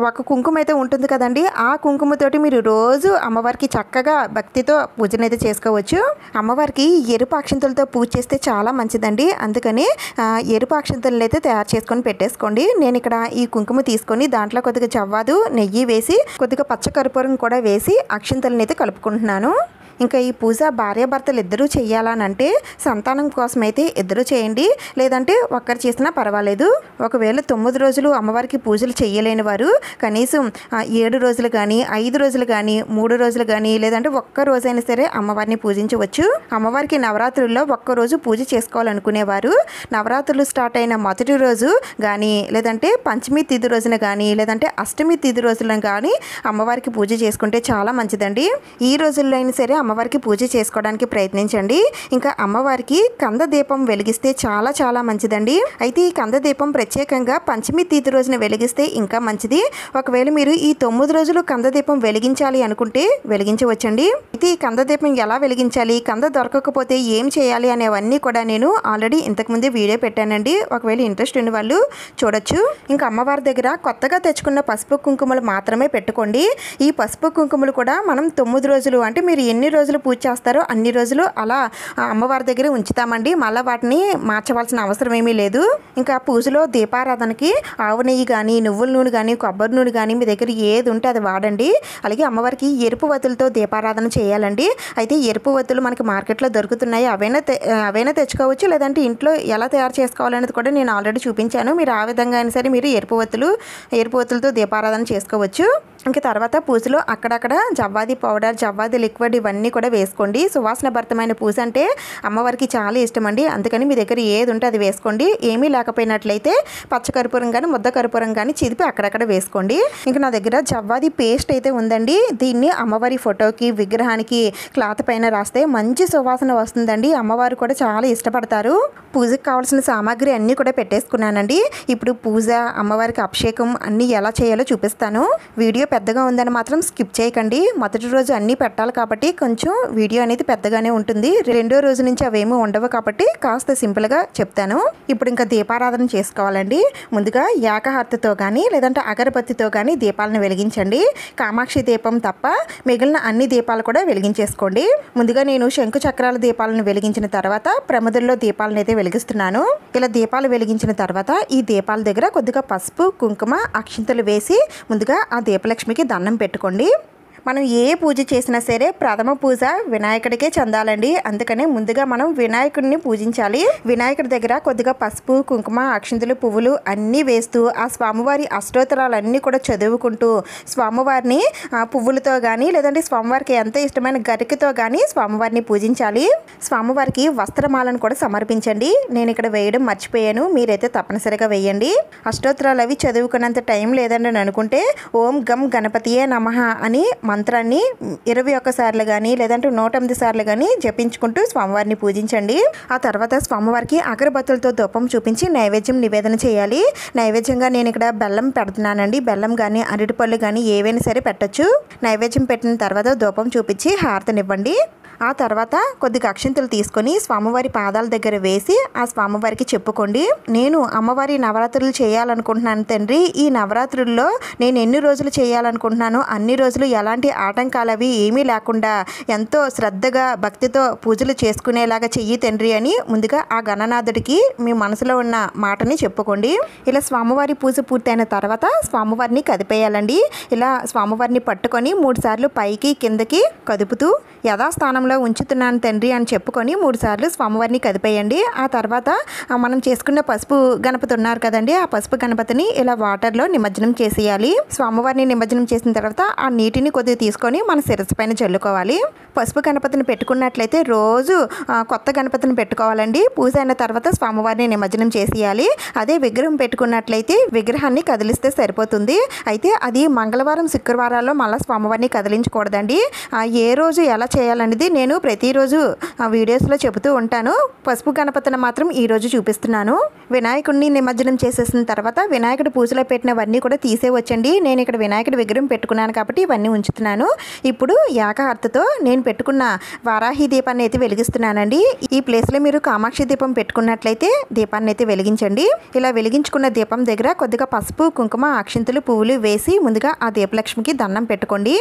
ఒక కుంకుమ అయితే ఉంటుంది కదండి, ఆ కుంకుమతోటి మీరు రోజు అమ్మవారికి చక్కగా భక్తితో పూజను అయితే చేసుకోవచ్చు. అమ్మవారికి ఎరుపు అక్షింతలతో పూజ చేస్తే చాలా మంచిదండి. అందుకని ఎరుపు అక్షింతలను అయితే తయారు చేసుకొని పెట్టేసుకోండి. నేను ఇక్కడ ఈ కుంకుమ తీసుకొని దాంట్లో కొద్దిగా జవ్వాదు, నెయ్యి వేసి కొద్దిగా పచ్చకర్పూరం కూడా వేసి అక్షింతలను అయితే కలుపుకుంటున్నాను. ఇంకా ఈ పూజ భార్యాభర్తలు ఇద్దరూ చేయాలనంటే సంతానం కోసం అయితే ఇద్దరు చేయండి, లేదంటే ఒక్కరు చేసినా పర్వాలేదు. ఒకవేళ 9 రోజులు అమ్మవారికి పూజలు చేయలేని వారు కనీసం 7 రోజులు కానీ 5 రోజులు కానీ 3 రోజులు కానీ లేదంటే ఒక్క రోజైనా సరే అమ్మవారిని పూజించవచ్చు. అమ్మవారికి నవరాత్రుల్లో ఒక్కరోజు పూజ చేసుకోవాలనుకునేవారు నవరాత్రులు స్టార్ట్ అయిన మొదటి రోజు కానీ లేదంటే పంచమి తిథి రోజున కానీ లేదంటే అష్టమి తిథి రోజున కానీ అమ్మవారికి పూజ చేసుకుంటే చాలా మంచిదండి. ఈ రోజుల్లో అయినా సరే అమ్మవారికి పూజ చేసుకోవడానికి ప్రయత్నించండి. ఇంకా అమ్మవారికి కంద దీపం వెలిగిస్తే చాలా చాలా మంచిదండి. అయితే ఈ కంద దీపం ప్రత్యేకంగా పంచమి తిథి రోజున వెలిగిస్తే ఇంకా మంచిది. ఒకవేళ మీరు ఈ 9 రోజులు కంద దీపం వెలిగించాలి అనుకుంటే వెలిగించవచ్చండి. అయితే ఈ కంద దీపం ఎలా వెలిగించాలి, కంద దొరకకపోతే ఏం చేయాలి అనేవన్నీ కూడా నేను ఆల్రెడీ ఇంతకుముందే వీడియో పెట్టానండి. ఒకవేళ ఇంట్రెస్ట్ ఉన్న వాళ్ళు చూడొచ్చు. ఇంకా అమ్మవారి దగ్గర కొత్తగా తెచ్చుకున్న పసుపు కుంకుమలు మాత్రమే పెట్టుకోండి. ఈ పసుపు కుంకుమలు కూడా మనం 9 రోజులు అంటే మీరు ఎన్ని రోజులు పూజ చేస్తారో అన్ని రోజులు అలా అమ్మవారి దగ్గర ఉంచుతామండి. మళ్ళీ వాటిని మార్చవలసిన అవసరం ఏమీ లేదు. ఇంకా పూజలో దీపారాధనకి ఆవు నెయ్యి కానీ నువ్వుల నూనె కానీ కొబ్బరి నూనె కానీ మీ దగ్గర ఏది ఉంటే అది వాడండి. అలాగే అమ్మవారికి ఎరుపు వత్తులతో దీపారాధన చేయాలండి. అయితే ఎరుపు వత్తులు మనకి మార్కెట్లో దొరుకుతున్నాయి, అవైనా తెచ్చుకోవచ్చు. లేదంటే ఇంట్లో ఎలా తయారు చేసుకోవాలనేది కూడా నేను ఆల్రెడీ చూపించాను. మీరు ఆ విధంగా అయినా సరే మీరు ఎరుపు వత్తులతో దీపారాధన చేసుకోవచ్చు. ఇంకా తర్వాత పూజలో అక్కడక్కడ జవ్వాది పౌడర్, జవ్వాది లిక్విడ్ ఇవన్నీ కూడా వేసుకోండి. సువాసన భరితమైన పూజ అంటే అమ్మవారికి చాలా ఇష్టం అండి. అందుకని మీ దగ్గర ఏది ఉంటే అది వేసుకోండి. ఏమీ లేకపోయినట్లయితే పచ్చకర్పూరం కానీ ముద్ద కర్పూరం కానీ చిదిపి అక్కడక్కడ వేసుకోండి. ఇంకా నా దగ్గర జవ్వాది పేస్ట్ అయితే ఉందండి. దీన్ని అమ్మవారి ఫోటోకి విగ్రహానికి క్లాత్ పైన రాస్తే మంచి సువాసన వస్తుందండి. అమ్మవారు కూడా చాలా ఇష్టపడతారు. పూజకు కావాల్సిన సామాగ్రి అన్నీ కూడా పెట్టేసుకున్నానండి. ఇప్పుడు పూజ, అమ్మవారికి అభిషేకం అన్నీ ఎలా చేయాలో చూపిస్తాను. వీడియో పెద్దగా ఉందని మాత్రం స్కిప్ చేయకండి. మొదటి రోజు అన్నీ పెట్టాలి కాబట్టి కొంచెం వీడియో అనేది పెద్దగానే ఉంటుంది. రెండో రోజు నుంచి అవేమీ ఉండవు కాబట్టి కాస్త సింపుల్గా చెప్తాను. ఇప్పుడు ఇంకా దీపారాధన చేసుకోవాలండి. ముందుగా ఏకహారతితో కానీ లేదంటే అగరబత్తితో కానీ దీపాలను వెలిగించండి. కామాక్షి దీపం తప్ప మిగిలిన అన్ని దీపాలు కూడా వెలిగించేసుకోండి. ముందుగా నేను శంకు చక్రాల దీపాలను వెలిగించిన తర్వాత ప్రమిదల్లో దీపాలను అయితే వెలిగిస్తున్నాను. ఇలా దీపాలు వెలిగించిన తర్వాత ఈ దీపాల దగ్గర కొద్దిగా పసుపు, కుంకుమ, అక్షింతలు వేసి ముందుగా ఆ దీపలక్ష్మికి దండం పెట్టుకోండి. మనం ఏ పూజ చేసినా సరే ప్రథమ పూజ వినాయకుడికే చెందాలండి. అందుకనే ముందుగా మనం వినాయకుడిని పూజించాలి. వినాయకుడి దగ్గర కొద్దిగా పసుపు, కుంకుమ, అక్షింతలు, పువ్వులు అన్నీ వేస్తూ ఆ స్వామివారి అష్టోత్తరాలన్నీ కూడా చదువుకుంటూ స్వామివారిని పువ్వులతో కానీ లేదంటే స్వామివారికి ఎంత ఇష్టమైన గరికతో కానీ స్వామివారిని పూజించాలి. స్వామివారికి వస్త్రమాలను కూడా సమర్పించండి. నేను ఇక్కడ వేయడం మర్చిపోయాను, మీరైతే తప్పనిసరిగా వేయండి. అష్టోత్తరాలు అవి చదువుకున్నంత టైం లేదండి అని అనుకుంటే ఓం గం గణపతియే నమః అని మంత్రాన్ని 21 సార్లు కానీ లేదంటే 108 సార్లు కానీ జపించుకుంటూ స్వామివారిని పూజించండి. ఆ తర్వాత స్వామివారికి అగరబత్తులతో ధూపం చూపించి నైవేద్యం నివేదన చేయాలి. నైవేద్యంగా నేను ఇక్కడ బెల్లం పెడుతున్నానండి. బెల్లం కానీ అరటిపళ్ళు కానీ ఏవైనా సరే పెట్టచ్చు. నైవేద్యం పెట్టిన తర్వాత ధూపం చూపించి హారతనివ్వండి. ఆ తర్వాత కొద్దిగా అక్షింతలు తీసుకొని స్వామివారి పాదాల దగ్గర వేసి ఆ స్వామివారికి చెప్పుకోండి, నేను అమ్మవారి నవరాత్రులు చేయాలనుకుంటున్నాను తండ్రి. ఈ నవరాత్రుల్లో నేను ఎన్ని రోజులు చేయాలనుకుంటున్నాను అన్ని రోజులు ఎలాంటి ఆటంకాలు అవి ఏమీ లేకుండా ఎంతో శ్రద్ధగా భక్తితో పూజలు చేసుకునేలాగా చెయ్యి తండ్రి అని ముందుగా ఆ గణనాథుడికి మీ మనసులో ఉన్న మాటని చెప్పుకోండి. ఇలా స్వామివారి పూజ పూర్తయిన తర్వాత స్వామివారిని కదిపేయాలండి. ఇలా స్వామివారిని పట్టుకొని 3 సార్లు పైకి కిందకి కదుపుతూ యథాస్థానంలో రూపంలో ఉంచుతున్నాను తండ్రి అని చెప్పుకొని 3 సార్లు స్వామివారిని కదిపేయండి. ఆ తర్వాత మనం చేసుకున్న పసుపు గణపతి ఉన్నారు కదండి, ఆ పసుపు గణపతిని ఇలా వాటర్లో నిమజ్జనం చేసేయాలి. స్వామివారిని నిమజ్జనం చేసిన తర్వాత ఆ నీటిని కొద్దిగా తీసుకొని మన శిరస్సు పైన చల్లుకోవాలి. పసుపు గణపతిని పెట్టుకున్నట్లయితే రోజు కొత్త గణపతిని పెట్టుకోవాలండి. పూజ అయిన తర్వాత స్వామివారిని నిమజ్జనం చేసేయాలి. అదే విగ్రహం పెట్టుకున్నట్లయితే విగ్రహాన్ని కదిలిస్తే సరిపోతుంది. అయితే అది మంగళవారం శుక్రవారాల్లో మళ్ళీ స్వామివారిని కదిలించకూడదండి. ఏ రోజు ఎలా చేయాలనేది నేను ప్రతిరోజు వీడియోస్లో చెబుతూ ఉంటాను. పసుపు గణపతిని మాత్రం ఈరోజు చూపిస్తున్నాను. వినాయకుడిని నిమజ్జనం చేసేసిన తర్వాత వినాయకుడి పూజలో పెట్టినవన్నీ కూడా తీసేవచ్చండి. నేను ఇక్కడ వినాయకుడి విగ్రహం పెట్టుకున్నాను కాబట్టి ఇవన్నీ ఉంచుతున్నాను. ఇప్పుడు ఏకహారతితో నేను పెట్టుకున్న వారాహి దీపాన్ని అయితే వెలిగిస్తున్నానండి. ఈ ప్లేస్లో మీరు కామాక్షి దీపం పెట్టుకున్నట్లయితే దీపాన్ని అయితే వెలిగించండి. ఇలా వెలిగించుకున్న దీపం దగ్గర కొద్దిగా పసుపు, కుంకుమ, అక్షింతలు, పువ్వులు వేసి ముందుగా ఆ దీపలక్ష్మికి దండం పెట్టుకోండి.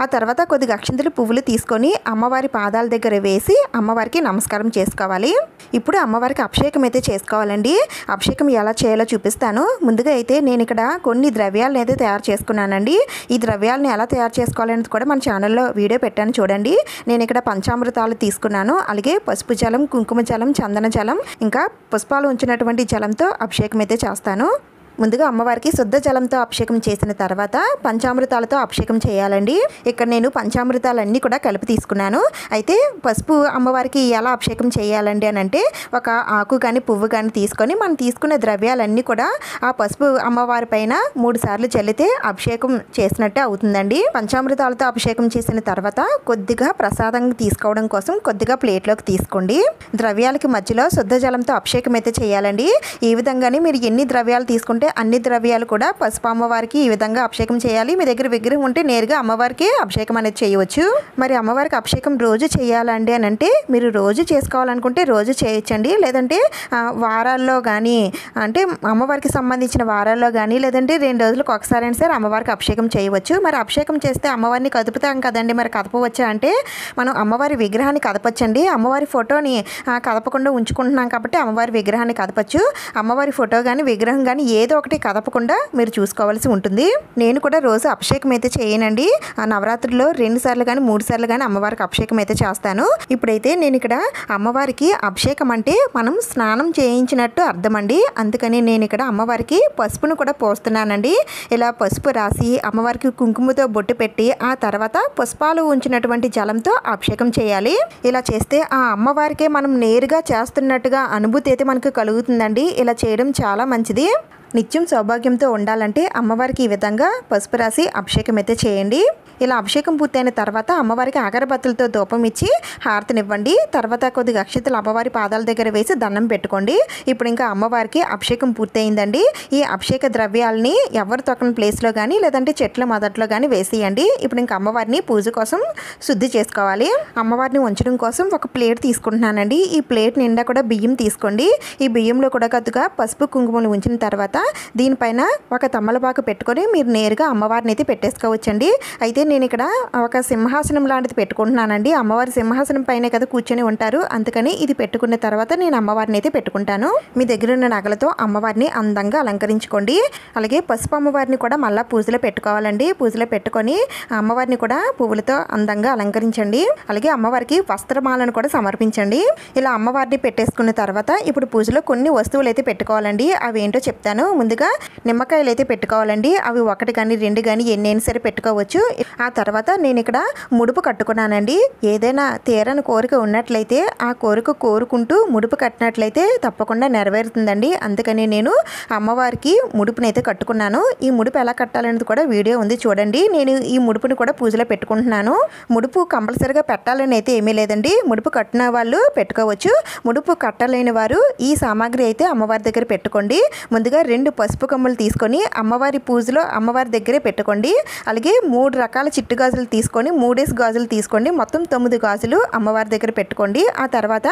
ఆ తర్వాత కొద్దిగా అక్షింతలు, పువ్వులు తీసుకొని అమ్మవారి పాదాల దగ్గర వేసి అమ్మవారికి నమస్కారం చేసుకోవాలి. ఇప్పుడు అమ్మవారికి అభిషేకం అయితే చేసుకోవాలండి. అభిషేకం ఎలా చేయాలో చూపిస్తాను. ముందుగా అయితే నేను ఇక్కడ కొన్ని ద్రవ్యాలను అయితే తయారు చేసుకున్నానండి. ఈ ద్రవ్యాలను ఎలా తయారు చేసుకోవాలనేది కూడా మన ఛానల్లో వీడియో పెట్టాను చూడండి. నేను ఇక్కడ పంచామృతాలు తీసుకున్నాను. అలాగే పసుపు జలం, కుంకుమ జలం, చందన జలం, ఇంకా పుష్పాలు ఉంచినటువంటి జలంతో అభిషేకం అయితే చేస్తాను. ముందుగా అమ్మవారికి శుద్ధ జలంతో అభిషేకం చేసిన తర్వాత పంచామృతాలతో అభిషేకం చేయాలండి. ఇక్కడ నేను పంచామృతాలన్నీ కూడా కలిపి తీసుకున్నాను. అయితే పసుపు అమ్మవారికి ఎలా అభిషేకం చేయాలండి అని అంటే ఒక ఆకు కానీ పువ్వు కానీ తీసుకొని మనం తీసుకున్న ద్రవ్యాలన్నీ కూడా ఆ పసుపు అమ్మవారి పైన 3 సార్లు చల్లితే అభిషేకం చేసినట్టే అవుతుందండి. పంచామృతాలతో అభిషేకం చేసిన తర్వాత కొద్దిగా ప్రసాదం తీసుకోవడం కోసం కొద్దిగా ప్లేట్లోకి తీసుకోండి. ద్రవ్యాలకి మధ్యలో శుద్ధ జలంతో అభిషేకం అయితే చేయాలండి. ఈ విధంగానే మీరు ఎన్ని ద్రవ్యాలు తీసుకుంటే అన్ని ద్రవ్యాలు కూడా పసుపు అమ్మవారికి ఈ విధంగా అభిషేకం చేయాలి. మీ దగ్గర విగ్రహం ఉంటే నేరుగా అమ్మవారికి అభిషేకం అనేది చేయవచ్చు. మరి అమ్మవారికి అభిషేకం రోజు చేయాలండి అని అంటే మీరు రోజు చేసుకోవాలనుకుంటే రోజు చేయొచ్చండి. లేదంటే వారాల్లో కానీ అంటే అమ్మవారికి సంబంధించిన వారాల్లో కానీ లేదంటే 2 రోజులకు ఒకసారి అయినా సరే అమ్మవారికి అభిషేకం చేయవచ్చు. మరి అభిషేకం చేస్తే అమ్మవారిని కదుపుతాం కదండి, మరి కదపవచ్చా అంటే మనం అమ్మవారి విగ్రహాన్ని కదపచ్చండి. అమ్మవారి ఫోటోని కదపకుండా ఉంచుకుంటున్నాం కాబట్టి అమ్మవారి విగ్రహాన్ని కదపచ్చు. అమ్మవారి ఫోటో కానీ విగ్రహం కానీ ఏదో ఒకటి కదపకుండా మీరు చూసుకోవాల్సి ఉంటుంది. నేను కూడా రోజు అభిషేకం అయితే చేయనండి. నవరాత్రిలో 2 సార్లు కానీ 3 సార్లు కానీ అమ్మవారికి అభిషేకం అయితే చేస్తాను. ఇప్పుడైతే నేను ఇక్కడ అమ్మవారికి అభిషేకం అంటే మనం స్నానం చేయించినట్టు అర్థం అండి. అందుకని నేను ఇక్కడ అమ్మవారికి పసుపును కూడా పోస్తున్నానండి. ఇలా పసుపు రాసి అమ్మవారికి కుంకుమతో బొట్టు పెట్టి ఆ తర్వాత పుష్పాలు ఉంచినటువంటి జలంతో అభిషేకం చేయాలి. ఇలా చేస్తే ఆ అమ్మవారికే మనం నేరుగా చేస్తున్నట్టుగా అనుభూతి అయితే మనకు కలుగుతుందండి. ఇలా చేయడం చాలా మంచిది. నిత్యం సౌభాగ్యంతో ఉండాలంటే అమ్మవారికి ఈ విధంగా పసుపు రాసి అభిషేకం అయితే చేయండి. ఇలా అభిషేకం పూర్తయిన తర్వాత అమ్మవారికి అగరబత్తులతో ధూపం ఇచ్చి హారతినివ్వండి. తర్వాత కొద్దిగా అక్షతలు అమ్మవారి పాదాల దగ్గర వేసి దండం పెట్టుకోండి. ఇప్పుడు ఇంకా అమ్మవారికి అభిషేకం పూర్తయిందండి. ఈ అభిషేక ద్రవ్యాలని ఎవరు తొక్కని ప్లేస్లో కానీ లేదంటే చెట్ల మొదట్లో కానీ వేసేయండి. ఇప్పుడు ఇంకా అమ్మవారిని పూజ కోసం శుద్ధి చేసుకోవాలి. అమ్మవారిని ఉంచడం కోసం ఒక ప్లేట్ తీసుకుంటున్నానండి. ఈ ప్లేట్ నిండా కూడా బియ్యం తీసుకోండి. ఈ బియ్యంలో కూడా కొద్దిగా పసుపు కుంకుమలు ఉంచిన తర్వాత దీనిపైన ఒక తమలపాకు పెట్టుకొని మీరు నేరుగా అమ్మవారిని అయితే పెట్టేసుకోవచ్చండి. అయితే నేను ఇక్కడ ఒక సింహాసనం లాంటిది పెట్టుకుంటున్నానండి. అమ్మవారి సింహాసనం పైనే కదా కూర్చొని ఉంటారు. అందుకని ఇది పెట్టుకున్న తర్వాత నేను అమ్మవారిని అయితే పెట్టుకుంటాను. మీ దగ్గర ఉన్న నగలతో అమ్మవారిని అందంగా అలంకరించుకోండి. అలాగే పసుపు అమ్మవారిని కూడా మళ్ళీ పూజలో పెట్టుకోవాలండి. పూజలో పెట్టుకొని అమ్మవారిని కూడా పువ్వులతో అందంగా అలంకరించండి. అలాగే అమ్మవారికి వస్త్రమాలను కూడా సమర్పించండి. ఇలా అమ్మవారిని పెట్టేసుకున్న తర్వాత ఇప్పుడు పూజలో కొన్ని వస్తువులు అయితే పెట్టుకోవాలండి. అవి ఏంటో చెప్తాను. ముందుగా నిమ్మకాయలు అయితే పెట్టుకోవాలండి. అవి 1 కానీ 2 కానీ ఎన్నైనా సరే పెట్టుకోవచ్చు. ఆ తర్వాత నేను ఇక్కడ ముడుపు కట్టుకున్నానండి. ఏదైనా తీరని కోరిక ఉన్నట్లయితే ఆ కోరిక కోరుకుంటూ ముడుపు కట్టినట్లయితే తప్పకుండా నెరవేరుతుందండి. అందుకని నేను అమ్మవారికి ముడుపునైతే కట్టుకున్నాను. ఈ ముడుపు ఎలా కట్టాలనేది కూడా వీడియో ఉంది చూడండి. నేను ఈ ముడుపుని కూడా పూజలో పెట్టుకుంటున్నాను. ముడుపు కంపల్సరీగా పెట్టాలని అయితే ఏమీ లేదండి. ముడుపు కట్టిన వాళ్ళు పెట్టుకోవచ్చు. ముడుపు కట్టలేని వారు ఈ సామాగ్రి అయితే అమ్మవారి దగ్గర పెట్టుకోండి. ముందుగా 2 పసుపు కొమ్మలు తీసుకొని అమ్మవారి పూజలో అమ్మవారి దగ్గరే పెట్టుకోండి. అలాగే 3 రకాల చిట్టు గాజులు తీసుకొని 3 గాజులు తీసుకోండి. మొత్తం 9 గాజులు అమ్మవారి దగ్గర పెట్టుకోండి. ఆ తర్వాత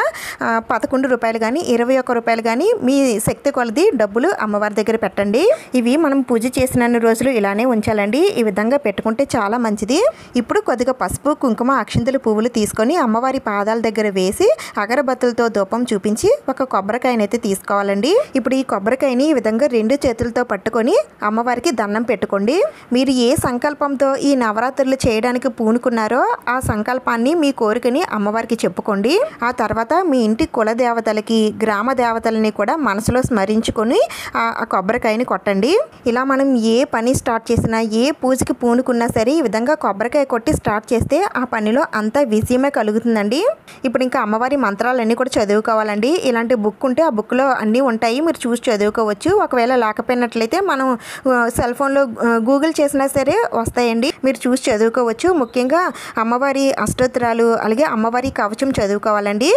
11 రూపాయలు కానీ 21 రూపాయలు కానీ మీ శక్తి కొలది డబ్బులు అమ్మవారి దగ్గర పెట్టండి. ఇవి మనం పూజ చేసిన రోజులు ఇలానే ఉంచాలండి. ఈ విధంగా పెట్టుకుంటే చాలా మంచిది. ఇప్పుడు కొద్దిగా పసుపు కుంకుమ అక్షింతలు పువ్వులు తీసుకొని అమ్మవారి పాదాల దగ్గర వేసి అగరబత్తులతో ధూపం చూపించి ఒక కొబ్బరికాయనైతే తీసుకోవాలండి. ఇప్పుడు ఈ కొబ్బరికాయని ఈ విధంగా 2 చేతులతో పట్టుకొని అమ్మవారికి దండం పెట్టుకోండి. మీరు ఏ సంకల్పంతో ఈ నవరాత్రి నవరాత్రులు చేయడానికి పూనుకున్నారో ఆ సంకల్పాన్ని, మీ కోరికని అమ్మవారికి చెప్పుకోండి. ఆ తర్వాత మీ ఇంటి కుల దేవతలకి, గ్రామ దేవతలని కూడా మనసులో స్మరించుకొని ఆ కొబ్బరికాయని కొట్టండి. ఇలా మనం ఏ పని స్టార్ట్ చేసినా, ఏ పూజకి పూనుకున్నా సరే ఈ విధంగా కొబ్బరికాయ కొట్టి స్టార్ట్ చేస్తే ఆ పనిలో అంతా విజయమే కలుగుతుందండి. ఇప్పుడు ఇంకా అమ్మవారి మంత్రాలన్నీ కూడా చదువుకోవాలండి. ఇలాంటి బుక్ ఉంటే ఆ బుక్లో అన్నీ ఉంటాయి, మీరు చూసి చదువుకోవచ్చు. ఒకవేళ లేకపోయినట్లయితే మనం సెల్ ఫోన్లో గూగుల్ చేసినా సరే వస్తాయండి, మీరు చూసి చదువుకోవచ్చు. ముఖ్యంగా అమ్మవారి అష్టోత్తరాలు, అలాగే అమ్మవారి కవచం చదువుకోవాలండి.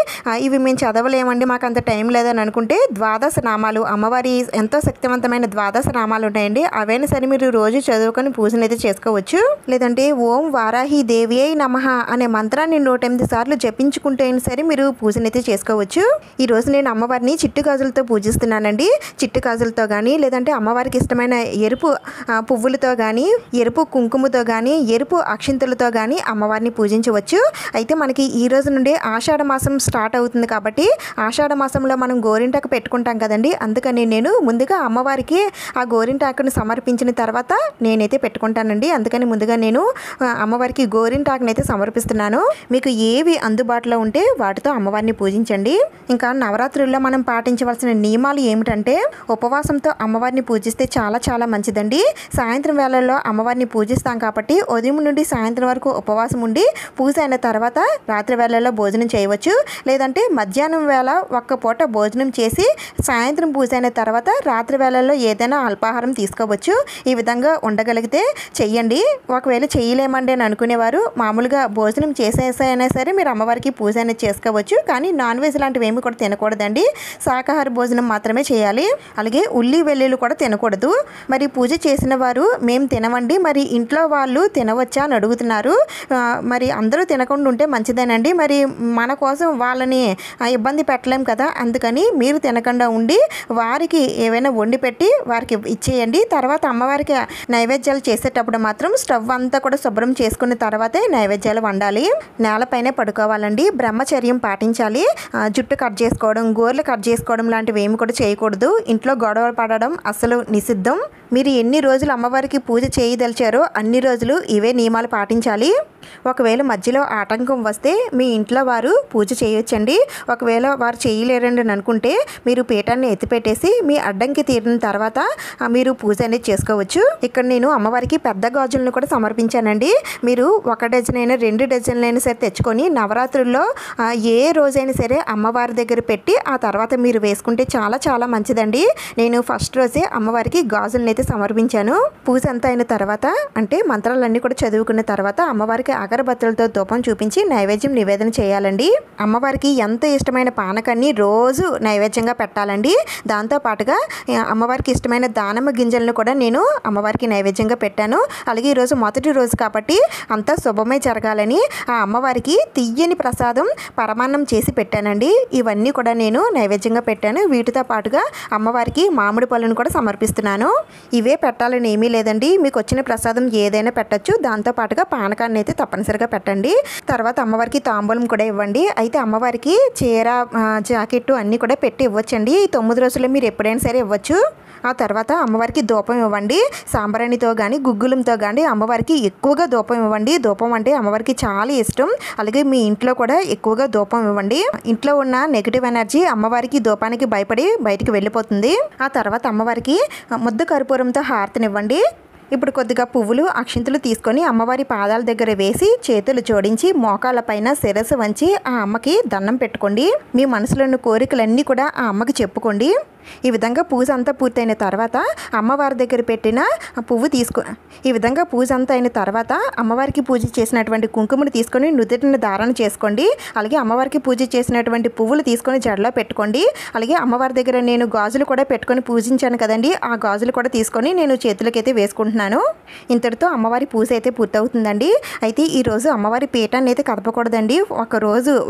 ఇవి మేము చదవలేమండి, మాకు అంత టైం లేదని అనుకుంటే ద్వాదశ నామాలు, అమ్మవారి ఎంతో శక్తివంతమైన ద్వాదశ నామాలు ఉన్నాయండి. అవైనా సరే మీరు రోజు చదువుకొని పూజను అయితే చేసుకోవచ్చు. లేదంటే ఓం వారాహి దేవి అయి నమః అనే మంత్రాన్ని 108 సార్లు జపించుకుంటే సరే మీరు పూజనైతే చేసుకోవచ్చు. ఈరోజు నేను అమ్మవారిని చిట్టు గాజులతో పూజిస్తున్నానండి. చిట్టు గాజులతో కానీ, లేదంటే అమ్మవారికి ఇష్టమైన ఎరుపు పువ్వులతో కానీ, ఎరుపు కుంకుమతో కానీ, ఎరుపు అక్షింతలతో కానీ అమ్మవారిని పూజించవచ్చు. అయితే మనకి ఈ రోజు నుండి ఆషాఢ మాసం స్టార్ట్ అవుతుంది కాబట్టి ఆషాఢ మాసంలో మనం గోరింటాకు పెట్టుకుంటాం కదండి. అందుకని నేను ముందుగా అమ్మవారికి ఆ గోరింటాకును సమర్పించిన తర్వాత నేనైతే పెట్టుకుంటానండి. అందుకని ముందుగా నేను అమ్మవారికి గోరింటాకుని అయితే సమర్పిస్తున్నాను. మీకు ఏవి అందుబాటులో ఉంటే వాటితో అమ్మవారిని పూజించండి. ఇంకా నవరాత్రుల్లో మనం పాటించవలసిన నియమాలు ఏమిటంటే, ఉపవాసంతో అమ్మవారిని పూజిస్తే చాలా చాలా మంచిదండి. సాయంత్రం వేళల్లో అమ్మవారిని పూజిస్తాం కాబట్టి ఉదయం నుండి సాయంత్రం వరకు ఉపవాసం ఉండి పూజ అయిన తర్వాత రాత్రి వేళల్లో భోజనం చేయవచ్చు. లేదంటే మధ్యాహ్నం వేళ ఒక్క పూట భోజనం చేసి సాయంత్రం పూజ అయిన తర్వాత రాత్రి వేళల్లో ఏదైనా అల్పాహారం తీసుకోవచ్చు. ఈ విధంగా ఉండగలిగితే చెయ్యండి. ఒకవేళ చేయలేమండి అని అనుకునేవారు మామూలుగా భోజనం చేసేసైనా సరే మీరు అమ్మవారికి పూజ అనేది చేసుకోవచ్చు. కానీ నాన్ వెజ్ లాంటివి ఏమి కూడా తినకూడదండి, శాకాహార భోజనం మాత్రమే చేయాలి. అలాగే ఉల్లి వెల్లుల్లి కూడా తినకూడదు. మరి పూజ చేసిన వారు మేము తినవండి, మరి ఇంట్లో వాళ్ళు తినవచ్చా అని అడుగుతున్నారు. మరి అందరూ తినకుండా ఉంటే మంచిదేనండి. మరి మన కోసం వాళ్ళని ఇబ్బంది పెట్టలేం కదా, అందుకని మీరు తినకుండా ఉండి వారికి ఏవైనా వండి పెట్టి వారికి ఇచ్చేయండి. తర్వాత అమ్మవారికి నైవేద్యాలు చేసేటప్పుడు మాత్రం స్టవ్ అంతా కూడా శుభ్రం చేసుకున్న తర్వాతే నైవేద్యాలు వండాలి. నేలపైనే పడుకోవాలండి, బ్రహ్మచర్యం పాటించాలి. జుట్టు కట్ చేసుకోవడం, గోర్లు కట్ చేసుకోవడం లాంటివి ఏమి కూడా చేయకూడదు. ఇంట్లో గొడవ పడడం అసలు నిషిద్ధం. మీరు ఎన్ని రోజులు అమ్మవారికి పూజ చేయదలిచారో అన్ని రోజులు ఇవే నియమాలు పాటించాలి. ఒకవేళ మధ్యలో ఆటంకం వస్తే మీ ఇంట్లో వారు పూజ చేయొచ్చండి. ఒకవేళ వారు చేయలేరండి అని అనుకుంటే మీరు పీఠాన్ని ఎత్తిపెట్టేసి మీ అడ్డంకి తీరిన తర్వాత మీరు పూజ అనేది చేసుకోవచ్చు. ఇక్కడ నేను అమ్మవారికి పెద్ద గాజులను కూడా సమర్పించానండి. మీరు 1 డజన్ అయినా 2 డజన్లైనా సరే తెచ్చుకొని నవరాత్రుల్లో ఏ రోజైనా సరే అమ్మవారి దగ్గర పెట్టి ఆ తర్వాత మీరు వేసుకుంటే చాలా చాలా మంచిదండి. నేను ఫస్ట్ రోజే అమ్మవారికి గాజులను అయితే సమర్పించాను. పూజ అంతా అయిన తర్వాత అంటే మంత్రాలన్నీ కూడా చదువుకున్న తర్వాత అమ్మవారికి అగరబత్తులతో ధూపం చూపించి నైవేద్యం నివేదన చేయాలండి. అమ్మవారికి ఎంతో ఇష్టమైన పానకాన్ని రోజు నైవేద్యంగా పెట్టాలండి. దాంతోపాటుగా అమ్మవారికి ఇష్టమైన దానిమ్మ గింజలను కూడా నేను అమ్మవారికి నైవేద్యంగా పెట్టాను. అలాగే ఈరోజు మొదటి రోజు కాబట్టి అంతా శుభమే జరగాలని ఆ అమ్మవారికి తియ్యని ప్రసాదం పరమాన్నం చేసి పెట్టానండి. ఇవన్నీ కూడా నేను నైవేద్యంగా పెట్టాను. వీటితో పాటుగా అమ్మవారికి మామిడి పళ్ళను కూడా సమర్పిస్తున్నాను. ఇవే పెట్టాలని ఏమీ లేదండి, మీకు వచ్చిన ప్రసాదం ఏదైనా పెట్టచ్చు. దాంతోపాటుగా పానకాన్ని అయితే తప్పనిసరిగా పెట్టండి. తర్వాత అమ్మవారికి తాంబూలం కూడా ఇవ్వండి. అయితే అమ్మవారికి చీర, జాకెట్టు అన్నీ కూడా పెట్టి ఇవ్వచ్చండి. ఈ 9 రోజుల్లో మీరు ఎప్పుడైనా సరే ఇవ్వచ్చు. ఆ తర్వాత అమ్మవారికి ధూపం ఇవ్వండి. సాంబ్రాణితో కానీ గుగ్గులంతో కానీ అమ్మవారికి ఎక్కువగా ధూపం ఇవ్వండి. ధూపం అంటే అమ్మవారికి చాలా ఇష్టం. అలాగే మీ ఇంట్లో కూడా ఎక్కువగా ధూపం ఇవ్వండి. ఇంట్లో ఉన్న నెగిటివ్ ఎనర్జీ అమ్మవారికి ధూపానికి భయపడి బయటికి వెళ్ళిపోతుంది. ఆ తర్వాత అమ్మవారికి ముద్ద కర్పూరంతో హారతినివ్వండి. ఇప్పుడు కొద్దిగా పువ్వులు, అక్షింతలు తీసుకొని అమ్మవారి పాదాల దగ్గర వేసి చేతులు జోడించి మోకాళ్ళ పైన శిరస్సు వంచి ఆ అమ్మకి దండం పెట్టుకోండి. మీ మనసులోని కోరికలన్నీ కూడా ఆ అమ్మకి చెప్పుకోండి. ఈ విధంగా పూజ అంతా పూర్తయిన తర్వాత అమ్మవారి దగ్గర పెట్టిన పువ్వు ఈ విధంగా పూజ అంతా అయిన తర్వాత అమ్మవారికి పూజ చేసినటువంటి కుంకుమను తీసుకొని నుదుటిని ధారణ చేసుకోండి. అలాగే అమ్మవారికి పూజ చేసినటువంటి పువ్వులు తీసుకొని జడలో పెట్టుకోండి. అలాగే అమ్మవారి దగ్గర నేను గాజులు కూడా పెట్టుకొని పూజించాను కదండి, ఆ గాజులు కూడా తీసుకొని నేను చేతులకైతే వేసుకుంటున్నాను. ఇంతటితో అమ్మవారి పూజ అయితే పూర్తవుతుందండి. అయితే ఈరోజు అమ్మవారి పీఠాన్ని అయితే కదపకూడదండి.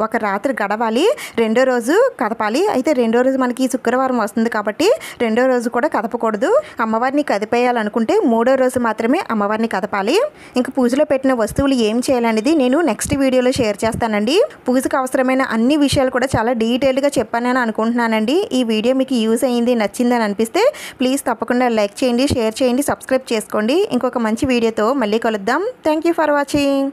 ఒక రాత్రి గడవాలి, రెండో రోజు కదపాలి. అయితే రెండో రోజు మనకి శుక్రవారం వస్తుంది కాబట్టి రెండో రోజు కూడా కదపకూడదు. అమ్మవారిని కదిపేయాలనుకుంటే మూడో రోజు మాత్రమే అమ్మవారిని కదపాలి. ఇంకా పూజలో పెట్టిన వస్తువులు ఏం చేయాలనేది నేను నెక్స్ట్ వీడియోలో షేర్ చేస్తానండి. పూజకు అవసరమైన అన్ని విషయాలు కూడా చాలా డీటెయిల్గా చెప్పానని అనుకుంటున్నానండి. ఈ వీడియో మీకు యూజ్ అయ్యింది, నచ్చిందని అనిపిస్తే ప్లీజ్ తప్పకుండా లైక్ చేయండి, షేర్ చేయండి, సబ్స్క్రైబ్ చేసుకోండి. చేసుకోండి. ఇంకొక మంచి వీడియోతో మళ్ళీ కలుద్దాం. Thank you for watching.